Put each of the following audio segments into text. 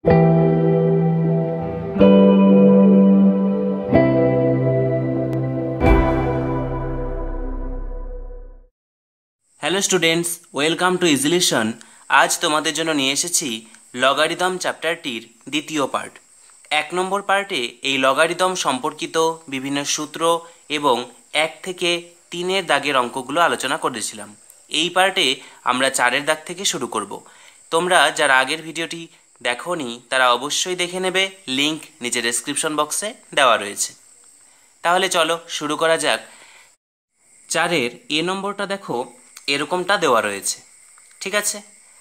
Hello students, welcome to ইজিলিশন। আজ তোমাদের জন্য নিয়ে এসেছি লগারিদম চ্যাপ্টারটির দ্বিতীয় পার্ট। 1 নম্বর পার্টে এই লগারিদম সম্পর্কিত বিভিন্ন সূত্র এবং 1 থেকে 3-এর দাগের অঙ্কগুলো আলোচনা করেছিলাম। এই পার্টে আমরা 4-এর দাগ থেকে শুরু করব। তোমরা যারা আগের ভিডিওটি দেখোনি তারা অবশ্যই দেখে নেবে, লিংক নিচে ডেসক্রিপশন বক্সে দেওয়া রয়েছে। তাহলে চলো শুরু করা যাক। 4-এর এ নম্বরটা দেখো, এরকমটা দেওয়া রয়েছে। ঠিক আছে,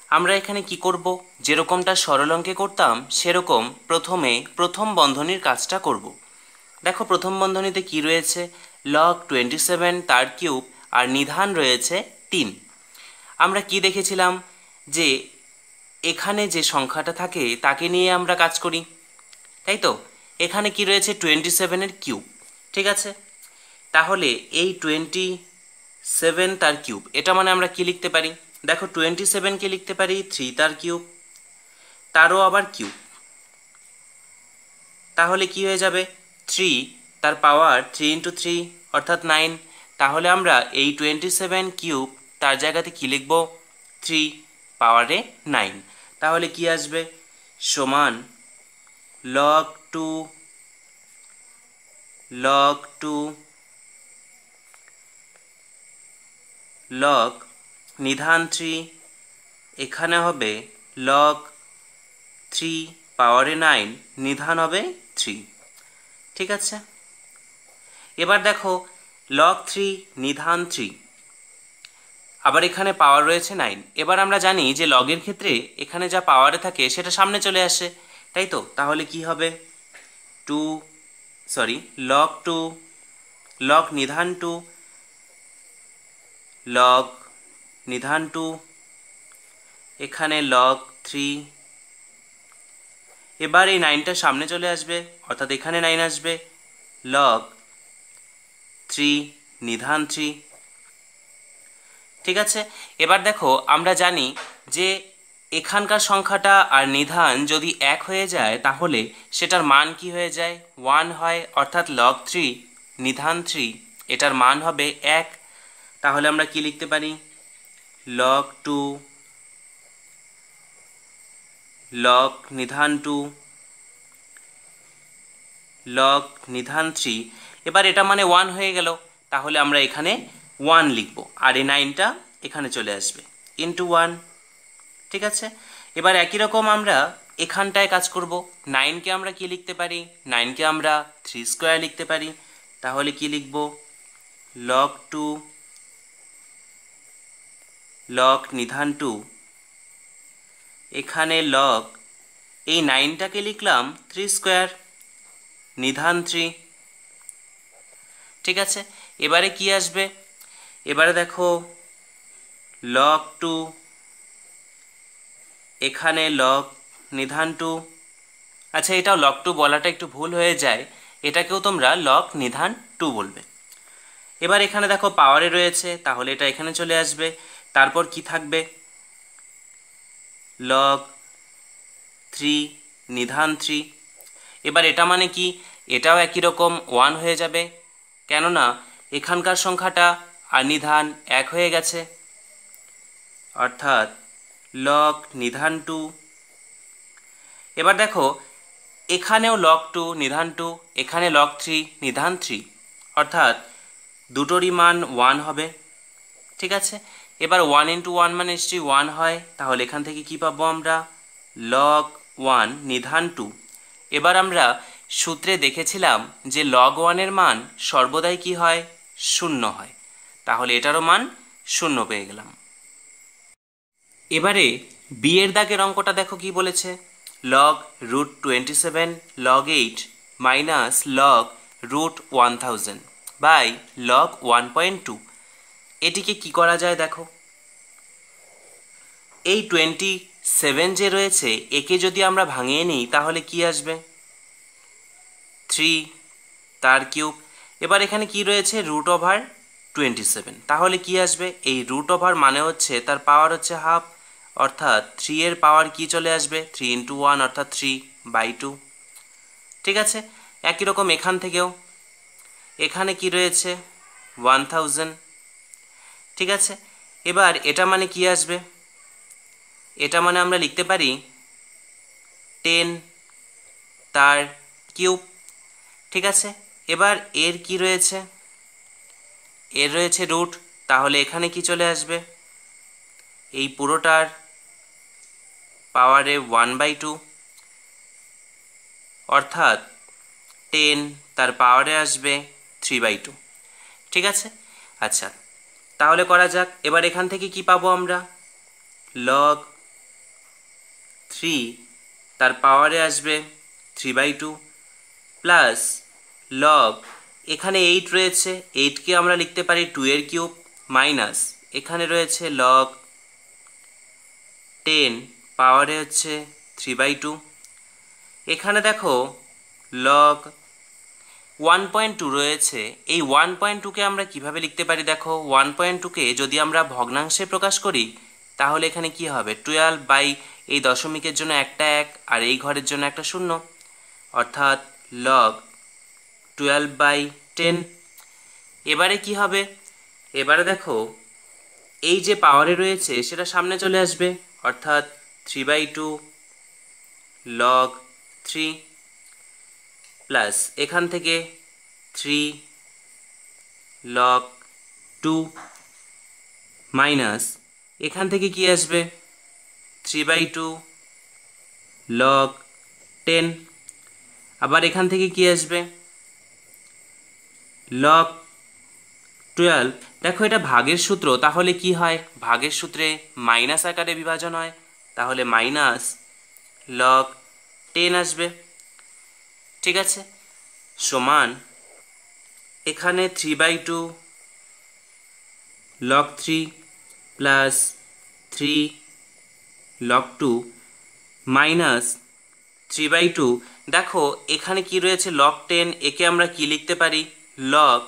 আমরা এখানে কি করব, যেরকমটা সরল অঙ্কে করতাম সেরকম প্রথমে প্রথম বন্ধনীর কাজটা করব। দেখো প্রথম বন্ধনীতে কি রয়েছে, log 27 তার কিউব আর নিধান রয়েছে 3। আমরা কি দেখেছিলাম যে এখানে যে সংখ্যাটা থাকে তাকে নিয়ে আমরা কাজ করি, তাই তো। এখানে কি রয়েছে 27-এর কিউব। ঠিক আছে, তাহলে এই 27 তার কিউব, এটা মানে আমরা কি লিখতে পারি, দেখো 27কে লিখতে পারি 3 তার কিউব, তারও আবার কিউব। তাহলে কি হয়ে যাবে, 3 তার পাওয়ার 3 × 3 অর্থাৎ 9। তাহলে আমরা এই 27 কিউব তার জায়গাতে কি লিখব, 3 পাওয়ারে 9। তাহলে কি আসবে, সমান log 2 log নিধান 3, এখানে হবে log 3 পাওয়ারে 9, নিধান হবে 3। ঠিক আছে, এবার দেখো log 3 নিধান 3, আবার এখানে পাওয়ার রয়েছে 9। এবার আমরা জানি যে লগের ক্ষেত্রে এখানে যা পাওয়ারে থাকে সেটা সামনে চলে আসে, তাই তো। তাহলে কি হবে, log নিধান 2 log নিধান 2, এখানে log 3। এবার এই 9টা সামনে চলে আসবে অর্থাৎ এখানে 9 আসবে, log 3 নিধান 3। ঠিক আছে, এবার দেখো আমরা জানি যে এখানকার সংখ্যাটা আর নিধান যদি 1 হয়ে যায় তাহলে সেটার মান কি হয়ে যায়, 1 হয়, অর্থাৎ log 3 নিধান 3 এটার মান হবে 1। তাহলে আমরা কি লিখতে পারি, log 2 log নিধান 2 log নিধান 3। এবার এটা মানে 1 হয়ে গেল, তাহলে আমরা এখানে 1 লিখব আর এই 9টা এখানে চলে আসবে ইন্টু 1। ঠিক আছে, এবার একই রকম আমরা এখানটায় কাজ করব। 9কে আমরা কি লিখতে পারি, 9কে আমরা 3 স্কোয়ার লিখতে পারি। তাহলে কি লিখব, log 2 log নিধান 2, এখানে log এই 9টাকে লিখলাম 3 স্কোয়ার নিধান 3। ঠিক আছে, এবারে কি আসবে, এবারে দেখো log 2, এখানে log নিধান 2। আচ্ছা, এটাও log 2 বলাটা একটু ভুল হয়ে যায়, এটাকেও তোমরা log নিধান 2 বলবে। এবার এখানে দেখো পাওয়ারে রয়েছে, তাহলে এটা এখানে চলে আসবে। তারপর কি থাকবে, log 3 নিধান 3। এবার এটা মানে কি, এটাও একই রকম 1 হয়ে যাবে, কেননা এখানকার সংখ্যাটা আর নিধান 1 হয়ে গেছে, অর্থাৎ log নিধান 2। এবার দেখো এখানেও log 2 নিধান 2, এখানে log 3 নিধান 3, অর্থাৎ দুটোরই মান 1 হবে। ঠিক আছে, এবার 1 × 1 মানে নিশ্চয়ই 1 হয়, তাহলে এখান থেকে কি পাবো আমরা, log 1 নিধান 2। এবার আমরা সূত্রে দেখেছিলাম যে log 1-এর মান সর্বদাই কি হয়, 0 হয়, তাহলে এটারও মান 0 পেয়ে গেলাম। এবারে বি এর দাগের অঙ্কটা দেখো কি বলেছে, log √27 log 8 minus log √1000 by log 1.2। এটিকে কি করা যায় দেখো, এই 27 যে রয়েছে একে যদি আমরা ভাঙিয়ে নিই তাহলে কি আসবে, 3 তার কিউব। এবার এখানে কি রয়েছে, √27, তাহলে কি আসবে, এই √, মানে হচ্ছে তার পাওয়ার হচ্ছে হাফ, অর্থাৎ 3 এর পাওয়ার কি চলে আসবে 3 ইন্টু 1 অর্থাৎ 3/2। ঠিক আছে, একই রকম এখান থেকেও, এখানে কি রয়েছে 1000। ঠিক আছে, এবার এটা মানে কি আসবে, এটা মানে আমরা লিখতে পারি 10 তার কিউব। ঠিক আছে, এবার এর কি রয়েছে, এর রয়েছে রুট, তাহলে এখানে কি চলে আসবে, এই পুরোটার পাওয়ারে 1/2 অর্থাৎ 10 তার পাওয়ারে আসবে 3/2। ঠিক আছে, আচ্ছা তাহলে করা যাক। এবার এখান থেকে কি পাবো আমরা, লগ 3 তার পাওয়ারে আসবে 3/2 প্লাস লগ, এখানে 8 রয়েছে, 8কে আমরা লিখতে পারি 2 এর কিউব মাইনাস এখানে রয়েছে লগ 10 পাওয়ারে হচ্ছে 3/2। এখানে দেখো লগ 1.2 রয়েছে, এই 1.2কে আমরা কিভাবে লিখতে পারি, দেখো 1.2কে যদি আমরা ভগ্নাংশে প্রকাশ করি তাহলে এখানে কি হবে 12 বাই এই দশমিকের জন্য একটা 1 আর এই ঘরের জন্য একটা 0, অর্থাৎ লগ 12/10। এবারে কি হবে, এবারে দেখো এই যে পাওয়ারে রয়েছে সেটা সামনে চলে আসবে, অর্থাৎ 3/2 লগ 3 প্লাস এখান থেকে 3 লগ 2 মাইনাস এখান থেকে কি আসবে 3/2 লগ 10, আবার এখান থেকে কি আসবে লগ 12। দেখো এটা ভাগের সূত্র, তাহলে কি হয়, ভাগের সূত্রে মাইনাস আকারে বিভাজন হয়, তাহলে মাইনাস লগ 10 আসবে। ঠিক আছে, সমান এখানে 3/2 লগ 3 প্লাস 3 লগ 2 মাইনাস 3/2। দেখো এখানে কি রয়েছে লগ 10, একে আমরা কি লিখতে পারি লগ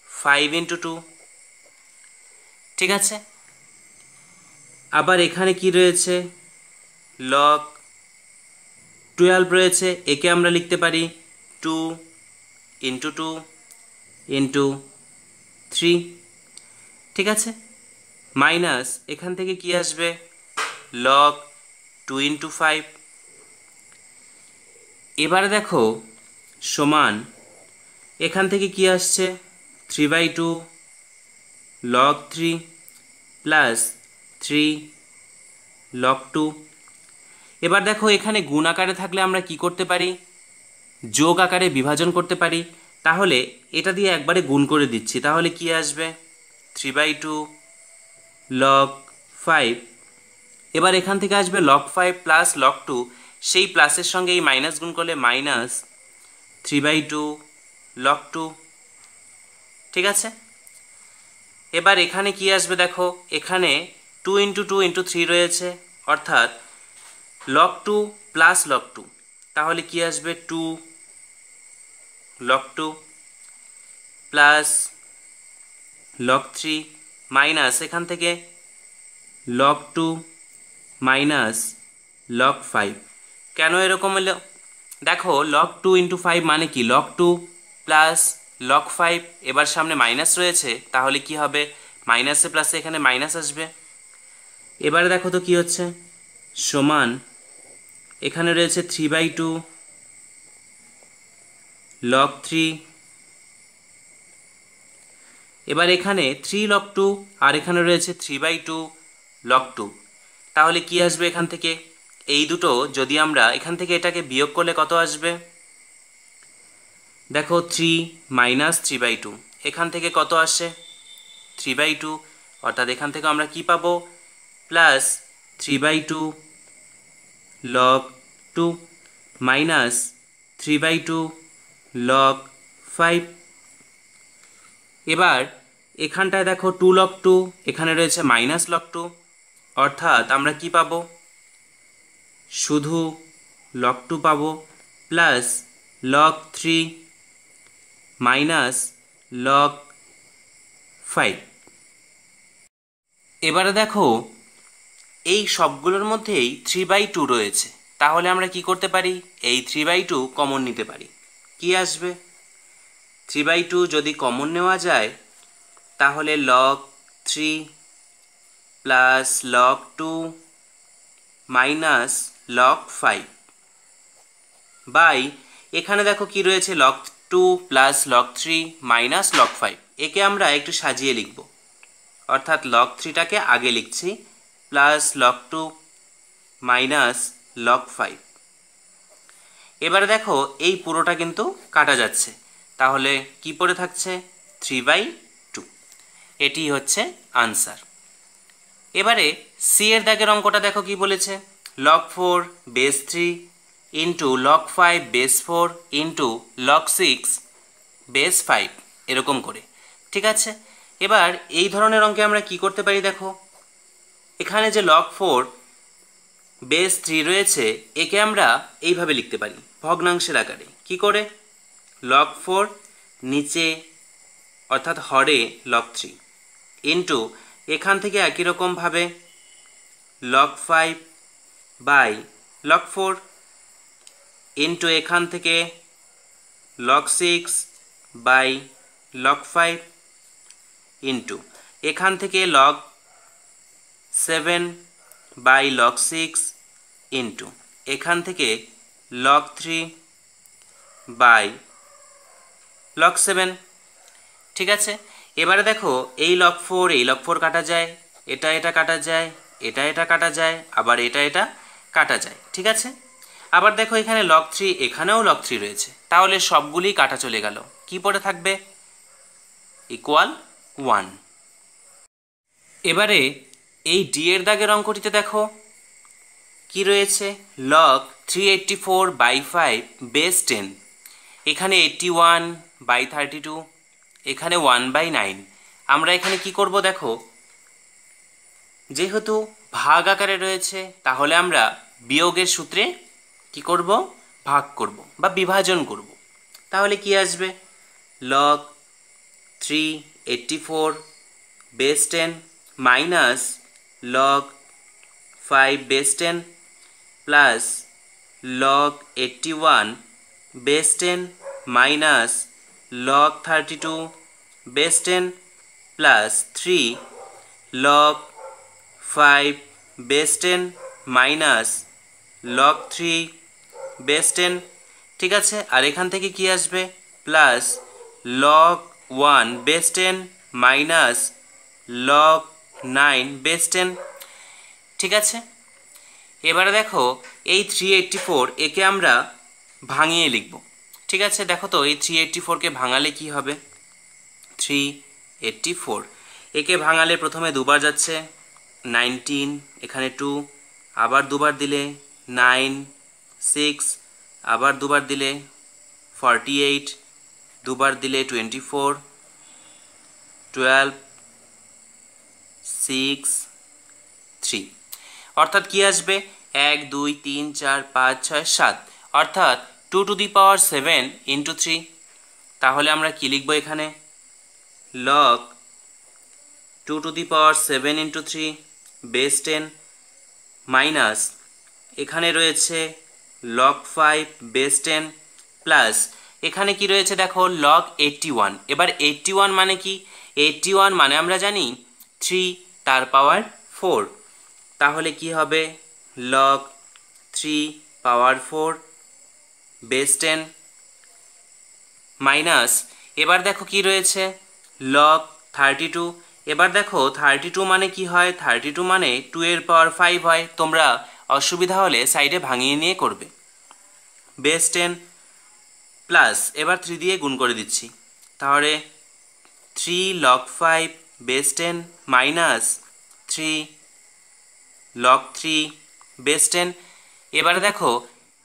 5 ইন্টু 2। ঠিক আছে, আবার এখানে কি রয়েছে লগ 12 রয়েছে, একে আমরা লিখতে পারি 2 ইন্টু 2 ইন্টু 3। ঠিক আছে, মাইনাস এখান থেকে কি আসবে লগ 2 ইন্টু 5। এবারে দেখো সমান এখান থেকে কি আসছে 3/2 লগ 3 প্লাস 3 লগ 2। এবার দেখো এখানে গুণ আকারে থাকলে আমরা কি করতে পারি, যোগ আকারে বিভাজন করতে পারি, তাহলে এটা দিয়ে একবারে গুণ করে দিচ্ছি, তাহলে কি আসবে 3/2 লগ 5। এবার এখান থেকে আসবে লগ 5 প্লাস লগ 2, সেই প্লাসের সঙ্গে এই মাইনাস গুণ করলে মাইনাস 3/2 লগ 2। ঠিক আছে, এবার এখানে কি আসবে, দেখো এখানে 2 ইন্টু 2 ইন্টু 3 রয়েছে, অর্থাৎ লগ 2 প্লাস লগ 2, তাহলে কি আসবে 2 লগ 2 প্লাস লগ 3 মাইনাস এখান থেকে লগ 2 মাইনাস লগ 5। কেন এরকম হলো, দেখো লগ 2 ইন্টু 5 মানে কি লগ 2 প্লাস লগ 5, এবার সামনে মাইনাস রয়েছে, তাহলে কি হবে মাইনাসে প্লাসে এখানে মাইনাস আসবে। এবারে দেখো তো কি হচ্ছে, সমান এখানে রয়েছে 3/2 লগ 3, এবার এখানে 3 লগ 2 আর এখানে রয়েছে 3/2 লগ 2, তাহলে কি আসবে এখান থেকে, এই দুটো যদি আমরা এখান থেকে এটাকে বিয়োগ করলে কত আসবে, দেখো 3 মাইনাস 3/2, এখান থেকে কত আসে 3/2, অর্থাৎ এখান থেকে আমরা কি পাবো প্লাস 3/2 লগ 2 মাইনাস 3/2 লগ 5। এবার এখানটায় দেখো 2 লগ 2, এখানে রয়েছে মাইনাস লগ 2, অর্থাৎ আমরা কি পাবো শুধু লগ 2 পাবো প্লাস লগ 3 মাইনাস লগ 5। এবারে দেখো এই সবগুলোর মধ্যেই 3/2 রয়েছে, তাহলে আমরা কি করতে পারি? এই 3/2 কমন নিতে পারি। কি আসবে? 3/2 যদি কমন নেওয়া যায় তাহলে log 3 plus log 2 minus log 5 by, এখানে দেখো কি রয়েছে, log 2 plus log 3 minus log 5। একে আমরা একটু সাজিয়ে লিখব, অর্থাৎ log 3টাকে আগে লিখছি, প্লাস log 2 মাইনাস log 5। এবারে দেখো এই পুরোটা কিন্তু কাটা যাচ্ছে, তাহলে কি পড়ে থাকছে? 3/2। এটি হচ্ছে আনসার। এবারে সি এর দাগের অঙ্কটা দেখো কি বলেছে, log 4 base 3 into log 5 base 4 into log 6 base 5, এরকম করে। ঠিক আছে, এবার এই ধরনের অঙ্কে আমরা কি করতে পারি দেখো, এখানে যে log 4 বেস 3 রয়েছে একে আমরা এইভাবে লিখতে পারি ভগ্নাংশের আকারে। কি করে? log 4 নিচে অর্থাৎ হরে log 3 ইন্টু এখান থেকে একই রকমভাবে log 5 বাই log 4 ইন্টু এখান থেকে log 6 বাই log 5 ইন্টু এখান থেকে log 7 বাই log 6 ইন্টু এখান থেকে log 3 বাই log 7। ঠিক আছে, এবারে দেখো এই log 4 এই log 4 কাটা যায়, এটা কাটা যায়, এটা কাটা যায়, আবার এটা কাটা যায়। ঠিক আছে, আবার দেখো এখানে log 3, এখানেও log 3 রয়েছে, তাহলে সবগুলি কাটা চলে গেল। কি পড়ে থাকবে? ইকুয়াল 1। এবারে এই ডি এর দাগের অঙ্কটিতে দেখো কি রয়েছে, log 384/5 বেস 10, এখানে 81/32, এখানে 1/9। আমরা এখানে কি করব দেখো, যেহেতু ভাগ আকারে রয়েছে তাহলে আমরা বিয়োগের সূত্রে কি করব? ভাগ করব বা বিভাজন করব। তাহলে কি আসবে? log 384 base 10 minus log 5 base 10 plus log 81 base 10 minus log 32 base 10 plus 3 log 5 base 10 minus log 3 base 10। ঠিক আছে, আর এখান থেকে কি আসবে? Plus log 1 base 10 minus log 9 base 10। ঠিক আছে, এবারে দেখো এই 384 একে আমরা ভাঙিয়ে লিখব। ঠিক আছে, দেখো তো এই 384কে ভাঙালে কি হবে? 384 একে ভাঙালে প্রথমে দুবার যাচ্ছে 19, এখানে 2, আবার দুবার দিলে 9, 6, আবার দুবার দিলে 48, দুবার দিলে 24, 12, 6, 3। অর্থাৎ কি আসবে? 1 2 3 4 5 6 7, অর্থাৎ 2 টু দি পাওয়ার 7 ইন্টু 3। তাহলে আমরা কি লিখব এখানে? log 2 to the power 7 into 3 base 10 minus এখানে রয়েছে log 5 বেস 10 প্লাস এখানে কি রয়েছে দেখো log 81। এবার 81 মানে কি? 81 মানে আমরা জানি 3 তার পাওয়ার 4, তাহলে কি হবে? log 3 পাওয়ার 4 বেস 10 মাইনাস এবার দেখো কি রয়েছে log 32। এবার দেখো 32 মানে কি হয়? 32 মানে 2 এর পাওয়ার 5 হয়। তোমরা অসুবিধা হলে সাইডে ভাঙিয়ে নিয়ে করবে। বেস 10 প্লাস এবার 3 দিয়ে গুণ করে দিচ্ছি, তাহলে 3 log 5 base 10 minus 3 log 3 base 10। এবারে দেখো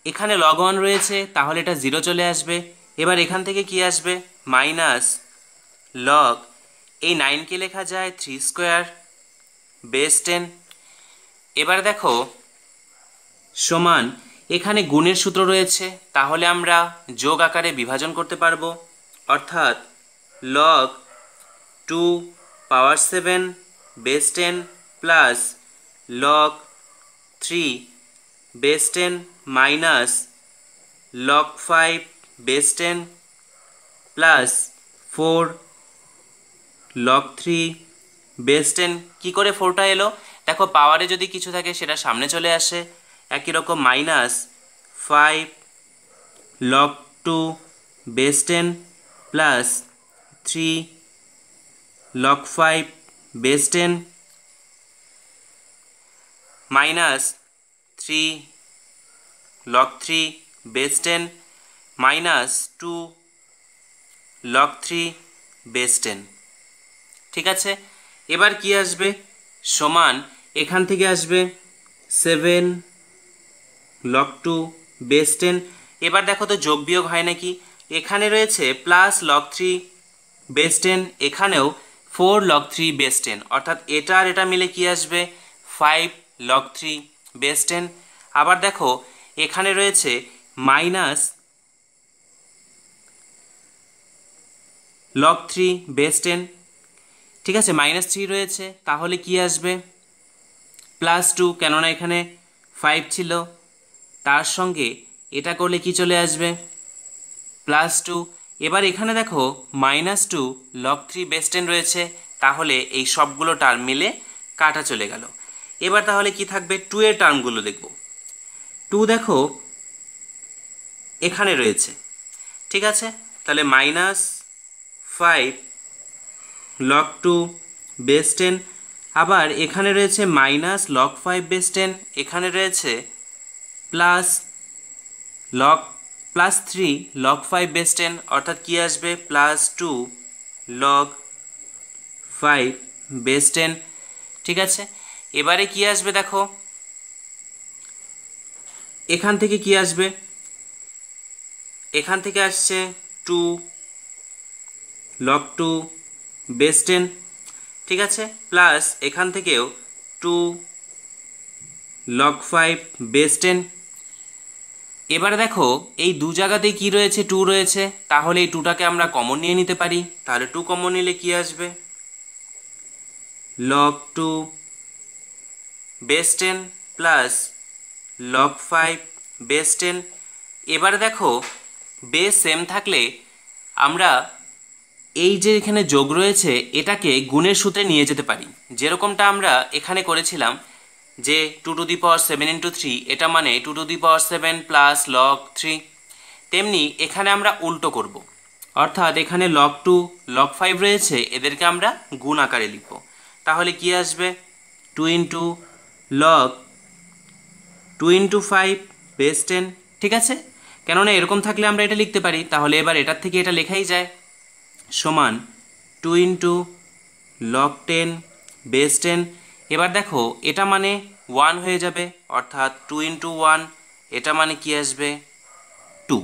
এখানে log 1 রয়েছে, তাহলে এটা 0 চলে আসবে। এবার এখান থেকে কি আসবে? মাইনাস log, এই 9কে লেখা যায় 3 স্কোয়ার বেস 10। এবার দেখো সমান এখানে গুণের সূত্র রয়েছে, তাহলে আমরা যোগ আকারে বিভাজন করতে পারবো, অর্থাৎ log 2 পাওয়ার 7 base 10 plus log 3 base 10 minus log 5 base 10 plus 4 log 3 base 10। কি করে 4টা এলো? দেখো পাওয়ারে যদি কিছু থাকে সেটা সামনে চলে আসে। একই রকম minus 5 log 2 base 10 plus 3 log 5 base 10 minus 3 log 3 base 10 minus 2 log 3 base 10। ঠিক আছে, এবার কি আসবে? সমান এখান থেকে আসবে 7 log 2 base 10। এবার দেখো তো যোগ বিয়োগ হয় নাকি। এখানে রয়েছে প্লাস log 3 base 10, এখানেও 4 log 3 base 10, অর্থাৎ এটা আর এটা মিলে কি আসবে? 5 log 3 base 10। আবার দেখো এখানে রয়েছে মাইনাস log 3 base 10। ঠিক আছে, মাইনাস 3 রয়েছে, তাহলে কি আসবে? প্লাস 2, কেননা এখানে 5 ছিল, তার সঙ্গে এটা করলে কি চলে আসবে? প্লাস 2। এবার এখানে দেখো মাইনাস 2 log 3 base 10 রয়েছে, তাহলে এই সবগুলো টার্ম মিলে কাটা চলে গেল। এবার তাহলে কি থাকবে? 2 এর টার্মগুলো দেখব। 2 দেখো এখানে রয়েছে, ঠিক আছে, তাহলে মাইনাস 5 log 2 base 10, আবার এখানে রয়েছে মাইনাস log 5 base 10, এখানে রয়েছে প্লাস প্লাস 3 log 5 base 10, অর্থাৎ কি আসবে? Plus 2 log 5 base 10। ঠিক আছে, এবারে কি আসবে? দেখো এখান থেকে কি আসবে? এখান থেকে আসছে 2 log 2 base 10, ঠিক আছে, প্লাস এখান থেকেও 2 log 5 base 10। এবারে দেখো এই দু জায়গাতেই কি রয়েছে? 2 রয়েছে, তাহলে এই 2টাকে আমরা কমন নিয়ে নিতে পারি। তাহলে 2 কমন নিলে কি আসবে? log 2 base 10 plus log 5 base 10। এবারে দেখো বেস সেম থাকলে আমরা এই যে এখানে যোগ রয়েছে এটাকে গুণের সূত্রে নিয়ে যেতে পারি, যেরকমটা আমরা এখানে করেছিলাম যে 2 to the power 7 into 3, এটা মানে 2 to the power 7 plus log 3। তেমনি এখানে আমরা উল্টো করব, অর্থাৎ এখানে log 2 log 5 রয়েছে, এদেরকে আমরা গুণ আকারে লিখব। তাহলে কি আসবে? 2 into log 2 into 5 base 10। ঠিক আছে, কেননা এরকম থাকলে আমরা এটা লিখতে পারি, তাহলে এবার এটার থেকে এটা লেখাই যায়, সমান 2 into log 10 base 10। এবার দেখো এটা মানে 1 হয়ে যাবে, অর্থাৎ 2 into 1, এটা মানে কি আসবে? 2।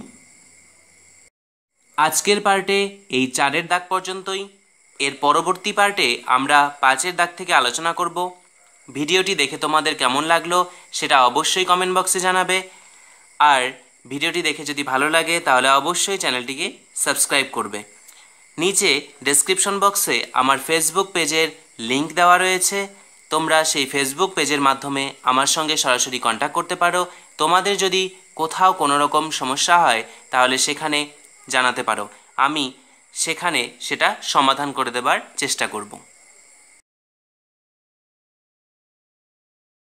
আজকের পার্টে এই 4-এর দাগ পর্যন্তই। এর পরবর্তী পার্টে আমরা 5-এর দাগ থেকে আলোচনা করব। ভিডিওটি দেখে তোমাদের কেমন লাগলো সেটা অবশ্যই কমেন্ট বক্সে জানাবে। আর ভিডিওটি দেখে যদি ভালো লাগে তাহলে অবশ্যই চ্যানেলটিকে সাবস্ক্রাইব করবে। নিচে ডেসক্রিপশন বক্সে আমার ফেসবুক পেজের লিংক দেওয়া রয়েছে, তোমরা সেই ফেসবুক পেজের মাধ্যমে আমার সঙ্গে সরাসরি কন্ট্যাক্ট করতে পারো। তোমাদের যদি কোথাও কোনো রকম সমস্যা হয় তাহলে সেখানে জানাতে পারো, আমি সেখানে সেটা সমাধান করে দেবার চেষ্টা করব।